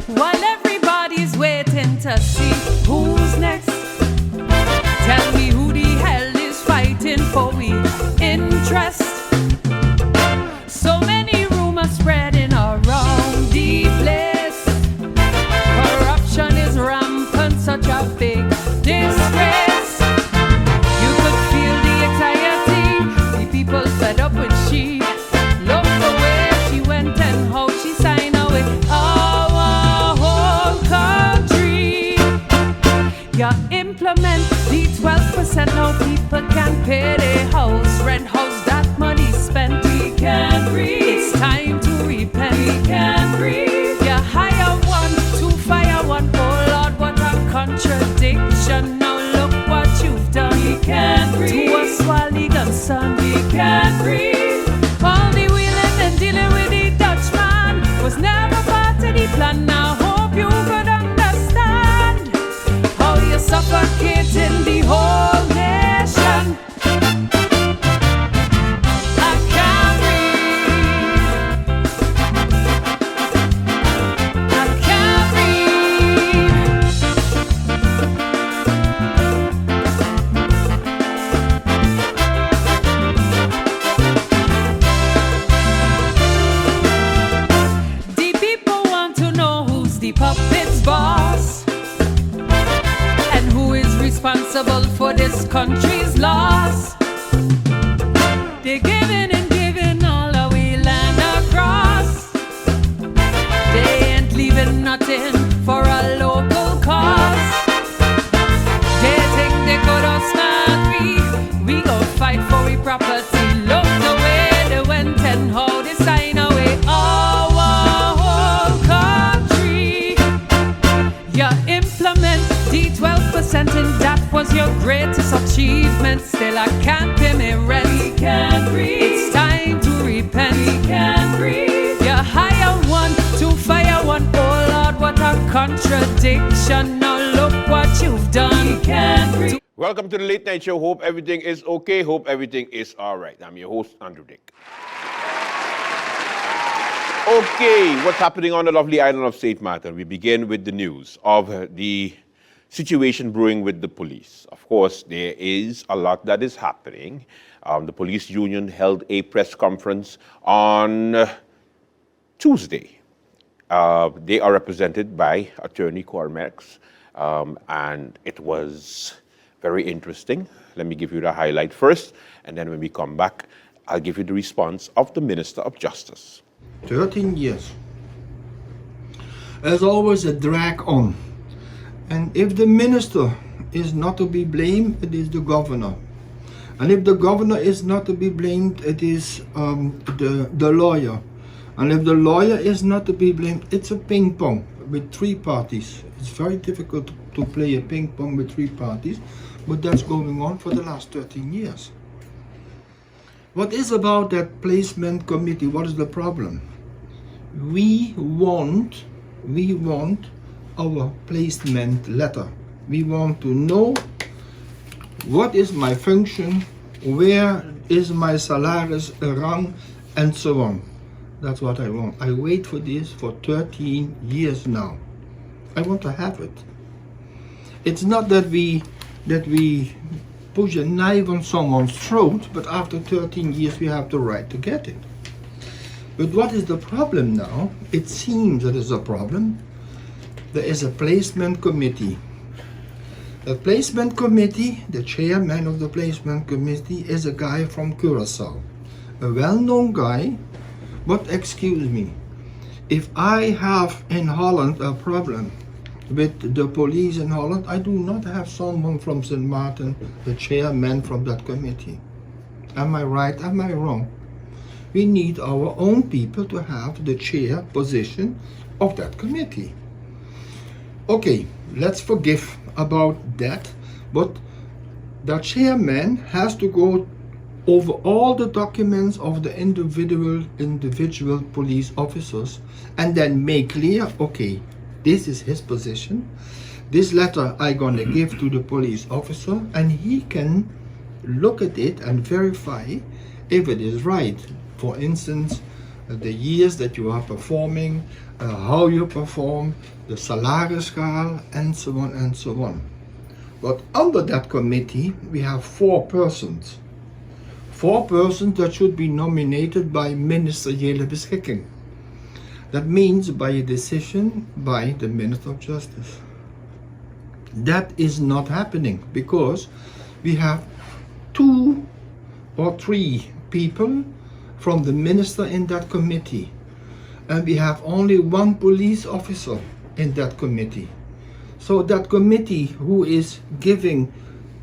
while everybody's waiting to see who's next. Tell me who the hell is fighting for we interest. So many rumors spreading around the place. Corruption is rampant, such a big disgrace. You could feel the anxiety, the people fed up with she. Look the way she went and how she signed away our whole country. You implement the 12%, now people can pay their house rent. House that money spent, we can't breathe. It's time to repent, we can't breathe. You hire one to fire one, oh Lord, what a contradiction. Now look what you've done, we can't breathe. To us while legal son, we can't breathe. All the wheeling and dealing with the Dutchman was never part of the plan. Now hope you could understand how you're suffocating the whole nation. I can't breathe. I can't breathe. The people want to know who's the puppet's boss and who is responsible for this country's loss. They're giving and giving all the way land across. They ain't leaving nothing for a local cause. They think they could outsmart we go fight for we property. Look the way they went and how they sign away our whole country. You implement the 12% and that was your greatest achievement. Still I can't pay me rent, we can't breathe. It's time to repent, we can't breathe. You hire one to fire one, oh Lord, what a contradiction. Now look what you've done, we can't breathe. Welcome to the Late Night Show. Hope everything is okay. Hope everything is all right. I'm your host, Andrew Dick. Okay, what's happening on the lovely island of St. Martin? We begin with the news of the situation brewing with the police. Of course, there is a lot that is happening. The police union held a press conference on Tuesday. They are represented by attorney Cor Merx, and it was very interesting. Let me give you the highlight first, and then when we come back, I'll give you the response of the Minister of Justice. 13 years. There's always a drag on. And if the minister is not to be blamed, it is the governor. And if the governor is not to be blamed, it is the lawyer. And if the lawyer is not to be blamed, it's a ping pong with three parties. It's very difficult to play a ping pong with three parties, but that's going on for the last 13 years. What is about that placement committee? What is the problem? We want our placement letter. We want to know what is my function, where is my salaris, rang, and so on. That's what I want. I wait for this for 13 years now. I want to have it. It's not that we push a knife on someone's throat, but after 13 years we have the right to get it. But what is the problem now? It seems that is a problem. There is a placement committee. The placement committee, the chairman of the placement committee is a guy from Curaçao. A well-known guy, but excuse me, if I have in Holland a problem with the police in Holland, I do not have someone from St. Martin, the chairman from that committee. Am I right? Am I wrong? We need our own people to have the chair position of that committee. Okay, let's forgive about that, but the chairman has to go over all the documents of the individual police officers and then make clear, okay, this is his position, this letter I gonna give to the police officer, and he can look at it and verify if it is right. For instance, the years that you are performing, how you perform, the salarisschale, and so on and so on. But under that committee, we have 4 persons. 4 persons that should be nominated by ministeriële beschikking. That means by a decision by the Minister of Justice. That is not happening because we have 2 or 3 people from the minister in that committee, and we have only 1 police officer in that committee. So that committee who is giving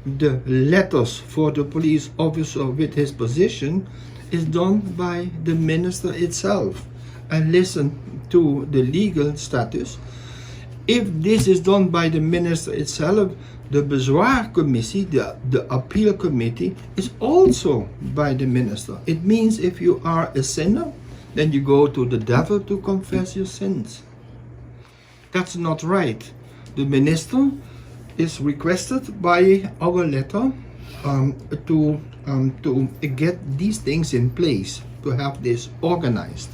the letters for the police officer with his position is done by the minister itself, and listen to the legal status. If this is done by the minister itself, the bezwaarcommissie, the appeal committee, is also by the minister. It means if you are a sinner, then you go to the devil to confess your sins. That's not right. The minister is requested by our letter to get these things in place, to have this organized.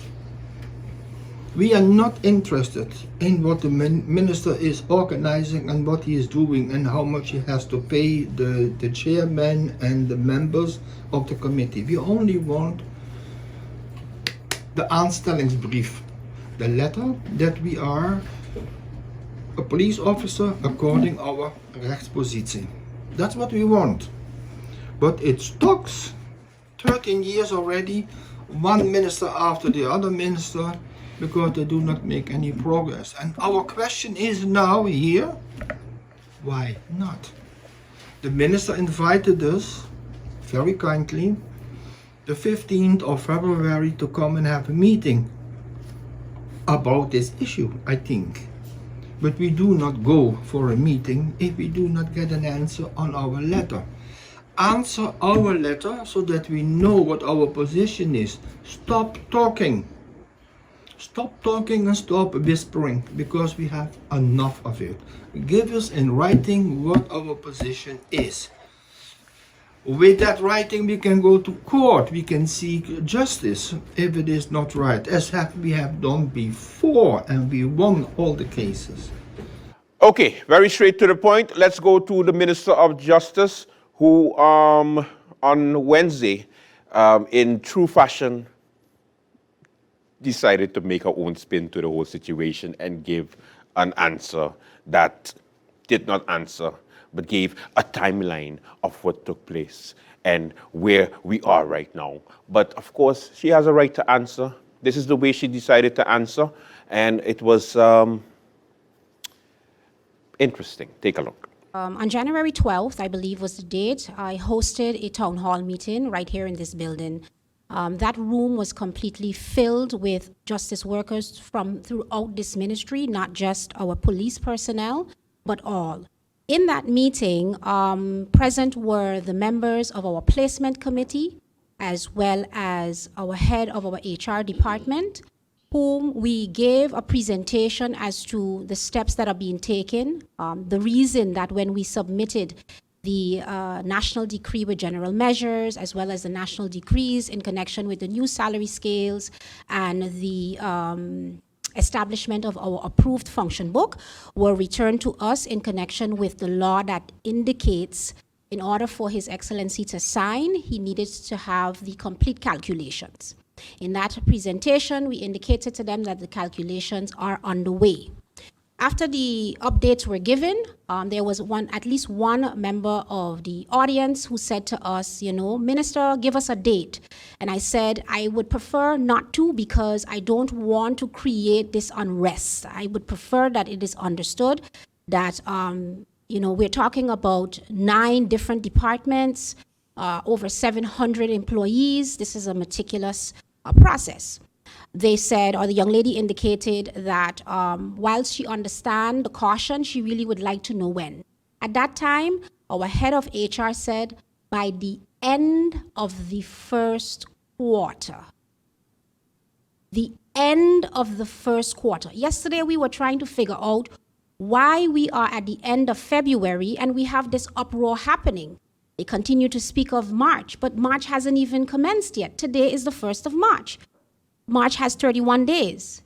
We are not interested in what the minister is organizing and what he is doing and how much he has to pay the chairman and the members of the committee. We only want the aanstellingsbrief, the letter that we are a police officer according our rechtspositie. That's what we want. But it talks 13 years already, one minister after the other minister, because they do not make any progress. And our question is now here, why not? The minister invited us very kindly the 15th of February to come and have a meeting about this issue, I think. But we do not go for a meeting if we do not get an answer on our letter. Answer our letter so that we know what our position is. Stop talking. Stop talking and stop whispering, because we have enough of it. Give us in writing what our position is. With that writing, we can go to court. We can seek justice if it is not right, as we have done before, and we won all the cases. Okay, very straight to the point. Let's go to the Minister of Justice, who on Wednesday, in true fashion, decided to make her own spin to the whole situation and give an answer that did not answer, but gave a timeline of what took place and where we are right now. But of course, she has a right to answer. This is the way she decided to answer, and it was interesting. Take a look. On January 12th, I believe was the date, I hosted a town hall meeting right here in this building. That room was completely filled with justice workers from throughout this ministry, not just our police personnel, but all. In that meeting, present were the members of our placement committee, as well as our head of our HR department, whom we gave a presentation as to the steps that are being taken, the reason that when we submitted the national decree with general measures, as well as the national decrees in connection with the new salary scales and the establishment of our approved function book, were returned to us in connection with the law that indicates in order for His Excellency to sign, he needed to have the complete calculations. In that presentation, we indicated to them that the calculations are underway. After the updates were given, there was at least one member of the audience who said to us, you know, Minister, give us a date. And I said, I would prefer not to, because I don't want to create this unrest. I would prefer that it is understood that, you know, we're talking about 9 different departments, over 700 employees. This is a meticulous process. They said, or the young lady indicated that whilst she understands the caution, she really would like to know when. At that time, our head of HR said, by the end of the first quarter. The end of the first quarter. Yesterday, we were trying to figure out why we are at the end of February and we have this uproar happening. They continue to speak of March, but March hasn't even commenced yet. Today is the 1st of March. March has 31 days.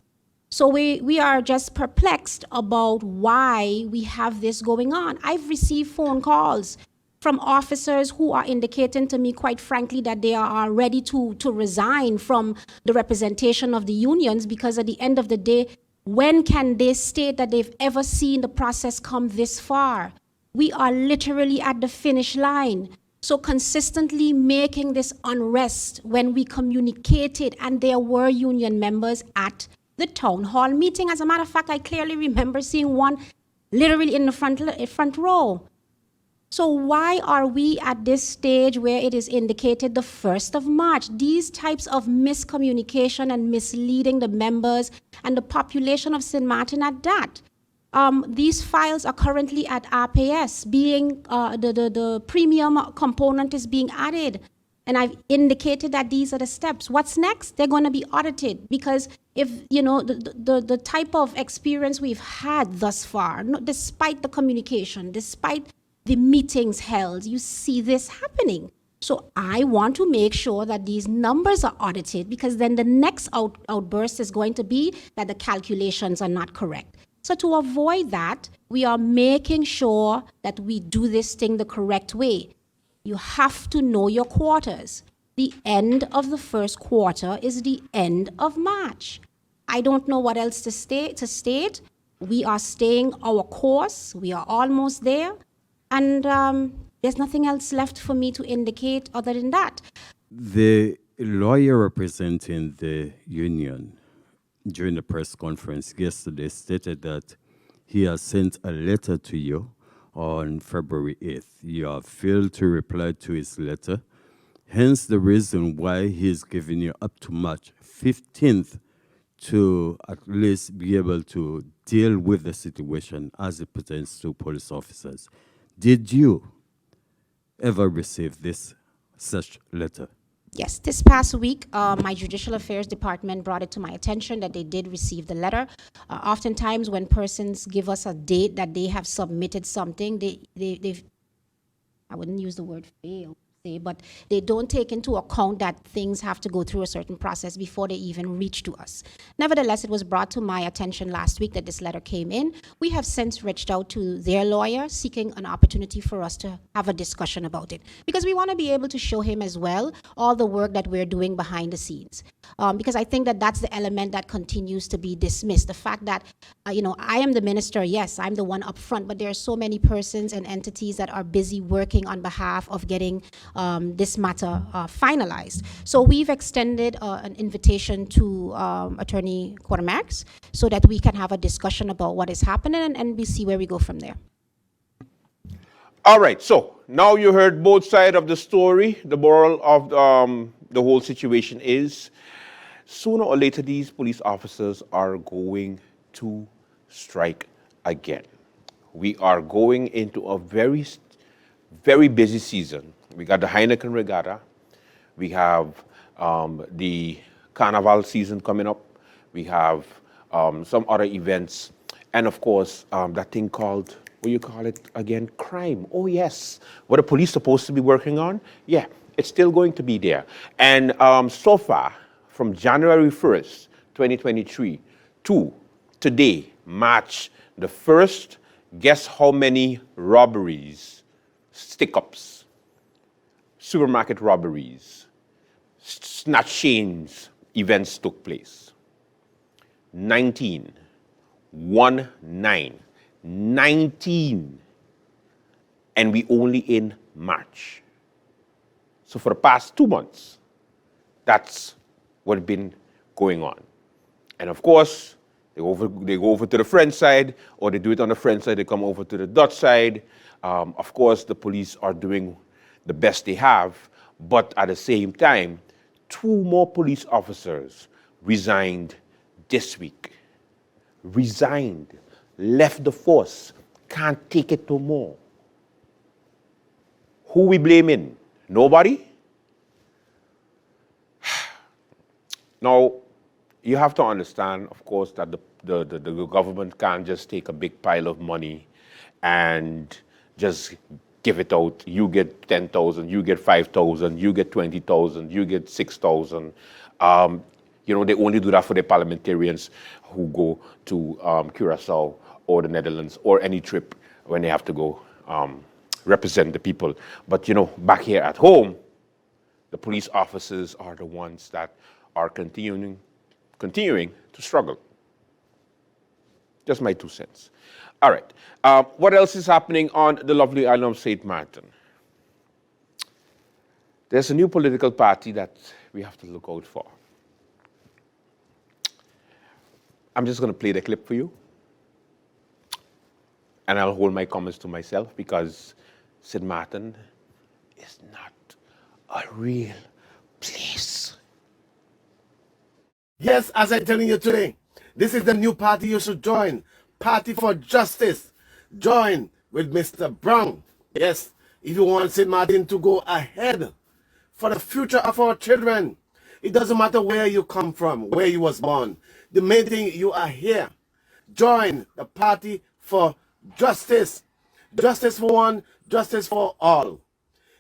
So we are just perplexed about why we have this going on. I've received phone calls from officers who are indicating to me, quite frankly, that they are ready to resign from the representation of the unions, because at the end of the day, when can they state that they've ever seen the process come this far? We are literally at the finish line. So consistently making this unrest when we communicated, and there were union members at the town hall meeting. As a matter of fact, I clearly remember seeing one literally in the front row. So why are we at this stage where it is indicated the 1st of March? These types of miscommunication and misleading the members and the population of St. Martin at that. These files are currently at RPS, being the premium component is being added. And I've indicated that these are the steps. What's next? They're going to be audited, because if, you know, the type of experience we've had thus far, despite the communication, despite the meetings held, you see this happening. So I want to make sure that these numbers are audited, because then the next outburst is going to be that the calculations are not correct. So to avoid that, we are making sure that we do this thing the correct way. You have to know your quarters. The end of the first quarter is the end of March. I don't know what else to state. We are staying our course. We are almost there. And there's nothing else left for me to indicate other than that. The lawyer representing the union during the press conference yesterday stated that he has sent a letter to you on February 8th. You have failed to reply to his letter. Hence the reason why he's giving you up to March 15th to at least be able to deal with the situation as it pertains to police officers. Did you ever receive this such letter? Yes, this past week, my Judicial Affairs Department brought it to my attention that they did receive the letter. Oftentimes when persons give us a date that they have submitted something, they've, I wouldn't use the word fail, but they don't take into account that things have to go through a certain process before they even reach to us. Nevertheless, it was brought to my attention last week that this letter came in. We have since reached out to their lawyer, seeking an opportunity for us to have a discussion about it, because we want to be able to show him as well all the work that we're doing behind the scenes. Because I think that that's the element that continues to be dismissed. The fact that, I am the minister, yes, I'm the one up front, but there are so many persons and entities that are busy working on behalf of getting this matter finalized. So we've extended an invitation to Attorney Cor Merx so that we can have a discussion about what is happening, and we see where we go from there. All right, so now you heard both sides of the story. The moral of the whole situation is, sooner or later, these police officers are going to strike again. We are going into a very, very busy season. We got the Heineken Regatta. We have the Carnival season coming up. We have some other events. And of course, that thing called, what do you call it again? Crime. Oh, yes. What are police supposed to be working on? Yeah, it's still going to be there. And so far, from January 1st, 2023 to today, March the 1st, guess how many robberies, stick-ups, supermarket robberies, snatch chains events took place? 19. 19. And we only in March. So for the past 2 months, that's what's been going on. And of course, they go over to the French side, or they do it on the French side, they come over to the Dutch side. Of course, the police are doing the best they have, but at the same time, 2 more police officers resigned this week. Resigned, left the force, can't take it no more. Who we blaming? Nobody? Now, you have to understand, of course, that the government can't just take a big pile of money and just give it out. You get 10,000, you get 5,000, you get 20,000, you get 6,000. You know, they only do that for the parliamentarians who go to Curacao or the Netherlands or any trip when they have to go represent the people. But, you know, back here at home, the police officers are the ones that are continuing to struggle. Just my 2 cents. All right. What else is happening on the lovely island of St. Martin? There's a new political party that we have to look out for. I'm just going to play the clip for you. And I'll hold my comments to myself because St. Martin is not a real place. Yes, as I'm telling you today, this is the new party you should join. Party for Justice. Join with Mr. Brown. Yes, if you want St. Martin to go ahead for the future of our children. It doesn't matter where you come from, where you was born. The main thing, you are here. Join the Party for Justice. Justice for one, justice for all.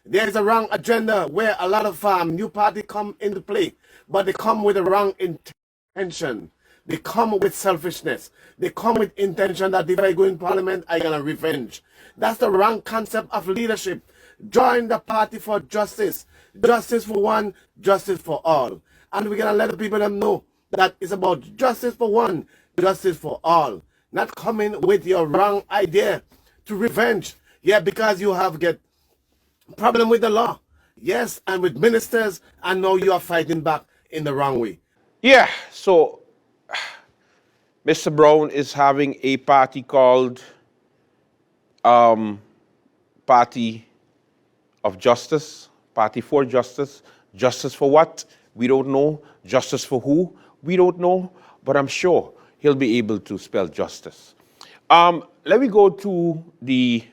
There is a wrong agenda where a lot of new party come into play, but they come with a wrong intention. They come with selfishness. They come with intention that if I go in parliament, I gonna revenge. That's the wrong concept of leadership. Join the Party for Justice. Justice for one, justice for all. And we're gonna let the people know that it's about justice for one, justice for all. Not coming with your wrong idea to revenge. Yeah, because you have get problem with the law. Yes, and with ministers, and now you are fighting back in the wrong way. Yeah, so Mr. Brown is having a party called Party of Justice, Party for Justice. Justice for what? We don't know. Justice for who? We don't know. But I'm sure he'll be able to spell justice. Let me go to the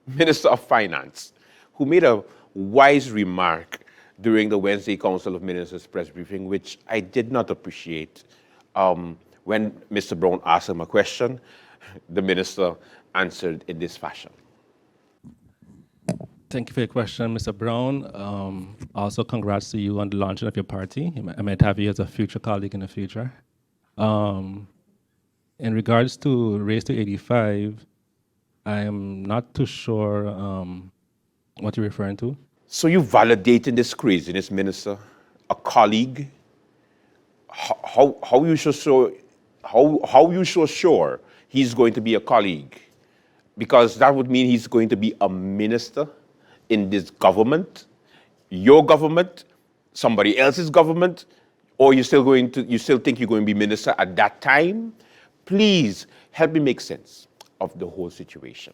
Minister of Finance, who made a wise remark during the Wednesday Council of Ministers press briefing, which I did not appreciate. When Mr. Brown asked him a question, the minister answered in this fashion. Thank you for your question, Mr. Brown. Also, congrats to you on the launching of your party. I might have you as a future colleague in the future. In regards to Race to 85, I am not too sure what you're referring to. So you validating this craziness, Minister? A colleague? How you so sure he's going to be a colleague? Because that would mean he's going to be a minister in this government, your government, somebody else's government, or you still think you're going to be minister at that time? Please help me make sense of the whole situation.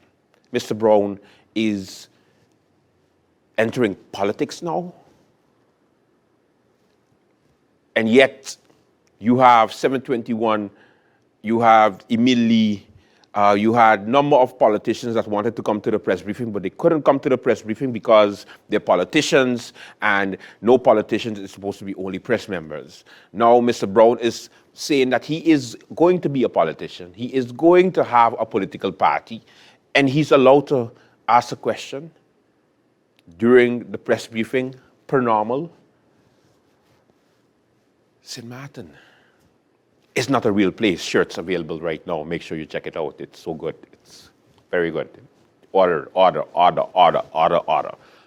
Mr. Brown is entering politics now, and yet you have 721, you have immediately, you had a number of politicians that wanted to come to the press briefing, but they couldn't come to the press briefing because they're politicians, and no politicians is supposed to be only press members. Now Mr. Brown is saying that he is going to be a politician. He is going to have a political party, and he's allowed to ask a question during the press briefing per normal. St. Martin is not a real place. Shirts available right now. Make sure you check it out. It's so good. It's very good. Order.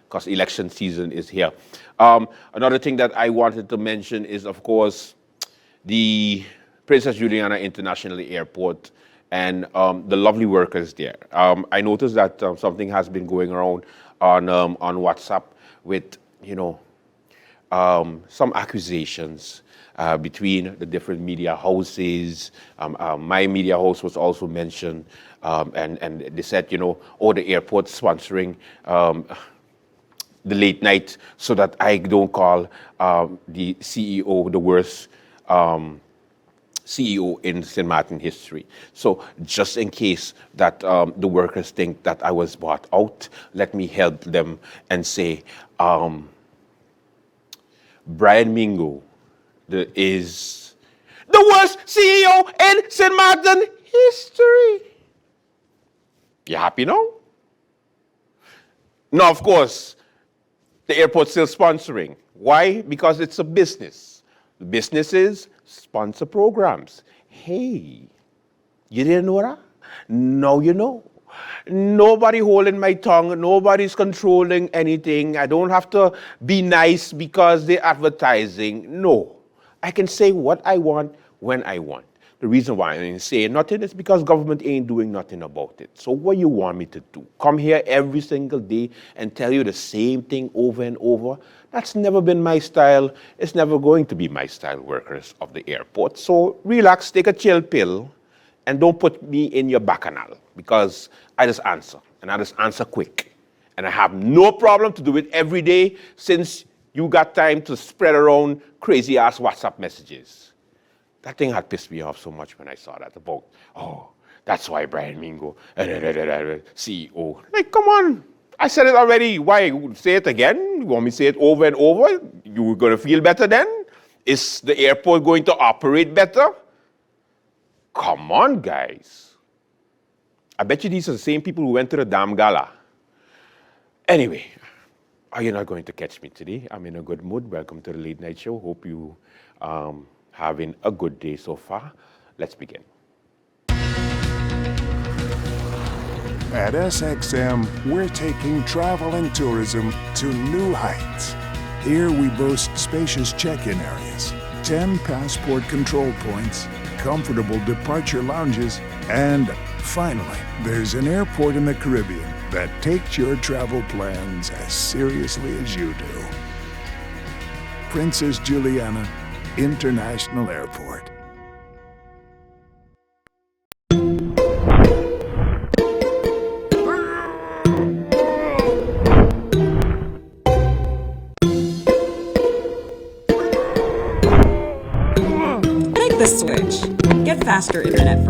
Because election season is here. Another thing that I wanted to mention is, of course, the Princess Juliana International Airport and the lovely workers there. I noticed that something has been going around on WhatsApp with, some accusations between the different media houses. My media house was also mentioned, and they said, the airport sponsoring the late night so that I don't call the CEO the worst CEO in St. Martin history. So just in case that the workers think that I was bought out, let me help them and say, Brian Mingo is the worst CEO in St. Martin history. You happy now? No, of course, the airport's still sponsoring. Why? Because it's a business. The business is sponsor programs. Hey, you didn't know that? Now you know. Nobody holding my tongue. Nobody's controlling anything. I don't have to be nice because they're advertising. No. I can say what I want when I want. The reason why I ain't saying nothing is because government ain't doing nothing about it. So what you want me to do? Come here every single day and tell you the same thing over and over? That's never been my style. It's never going to be my style, workers of the airport. So relax, take a chill pill, and don't put me in your bacchanal, because I just answer, and I just answer quick. And I have no problem to do it every day since you got time to spread around crazy-ass WhatsApp messages. That thing had pissed me off so much when I saw that about, oh, that's why Brian Mingo, CEO. Like, come on. I said it already. Why? Say it again? You want me to say it over and over? You're going to feel better then? Is the airport going to operate better? Come on, guys. I bet you these are the same people who went to the damn gala. Anyway, are you not going to catch me today? I'm in a good mood. Welcome to the Late Night Show. Hope you having a good day so far. Let's begin. At SXM, we're taking travel and tourism to new heights. Here we boast spacious check-in areas, 10 passport control points, comfortable departure lounges, and finally, there's an airport in the Caribbean that takes your travel plans as seriously as you do. Princess Juliana International Airport. Make the switch. Get faster internet